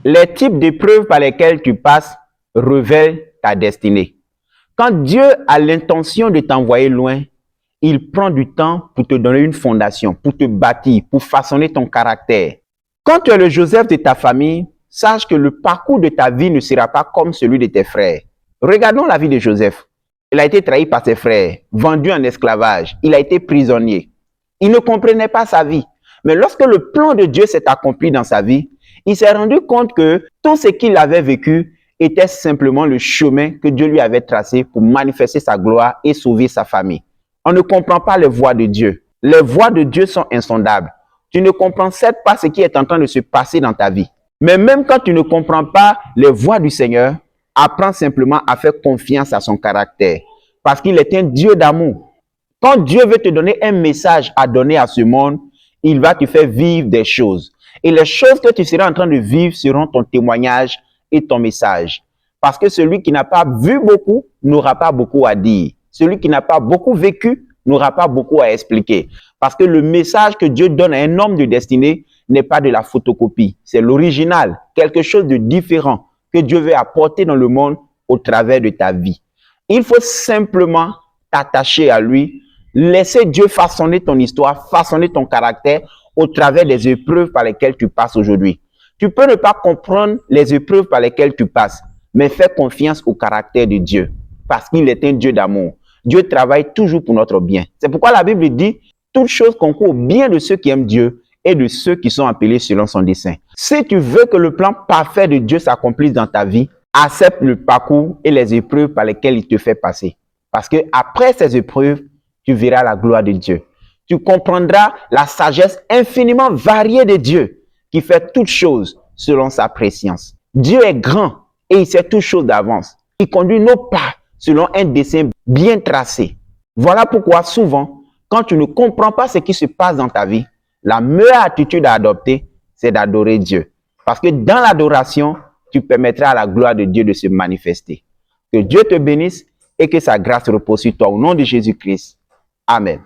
Les types d'épreuves par lesquelles tu passes révèlent ta destinée. Quand Dieu a l'intention de t'envoyer loin, il prend du temps pour te donner une fondation, pour te bâtir, pour façonner ton caractère. Quand tu es le Joseph de ta famille, sache que le parcours de ta vie ne sera pas comme celui de tes frères. Regardons la vie de Joseph. Il a été trahi par ses frères, vendu en esclavage, il a été prisonnier. Il ne comprenait pas sa vie. Mais lorsque le plan de Dieu s'est accompli dans sa vie, il s'est rendu compte que tout ce qu'il avait vécu était simplement le chemin que Dieu lui avait tracé pour manifester sa gloire et sauver sa famille. On ne comprend pas les voies de Dieu. Les voies de Dieu sont insondables. Tu ne comprends certes pas ce qui est en train de se passer dans ta vie. Mais même quand tu ne comprends pas les voies du Seigneur, apprends simplement à faire confiance à son caractère. Parce qu'il est un Dieu d'amour. Quand Dieu veut te donner un message à donner à ce monde, il va te faire vivre des choses. Et les choses que tu seras en train de vivre seront ton témoignage et ton message. Parce que celui qui n'a pas vu beaucoup n'aura pas beaucoup à dire. Celui qui n'a pas beaucoup vécu n'aura pas beaucoup à expliquer. Parce que le message que Dieu donne à un homme de destinée n'est pas de la photocopie. C'est l'original, quelque chose de différent que Dieu veut apporter dans le monde au travers de ta vie. Il faut simplement t'attacher à lui, laisser Dieu façonner ton histoire, façonner ton caractère au travers des épreuves par lesquelles tu passes aujourd'hui. Tu peux ne pas comprendre les épreuves par lesquelles tu passes, mais fais confiance au caractère de Dieu, parce qu'il est un Dieu d'amour. Dieu travaille toujours pour notre bien. C'est pourquoi la Bible dit « Toute chose concourt au bien de ceux qui aiment Dieu et de ceux qui sont appelés selon son dessein. » Si tu veux que le plan parfait de Dieu s'accomplisse dans ta vie, accepte le parcours et les épreuves par lesquelles il te fait passer. Parce que après ces épreuves, tu verras la gloire de Dieu. Tu comprendras la sagesse infiniment variée de Dieu qui fait toutes choses selon sa préscience. Dieu est grand et il sait toutes choses d'avance. Il conduit nos pas selon un dessein bien tracé. Voilà pourquoi souvent, quand tu ne comprends pas ce qui se passe dans ta vie, la meilleure attitude à adopter, c'est d'adorer Dieu. Parce que dans l'adoration, tu permettras à la gloire de Dieu de se manifester. Que Dieu te bénisse et que sa grâce repose sur toi au nom de Jésus-Christ. Amen.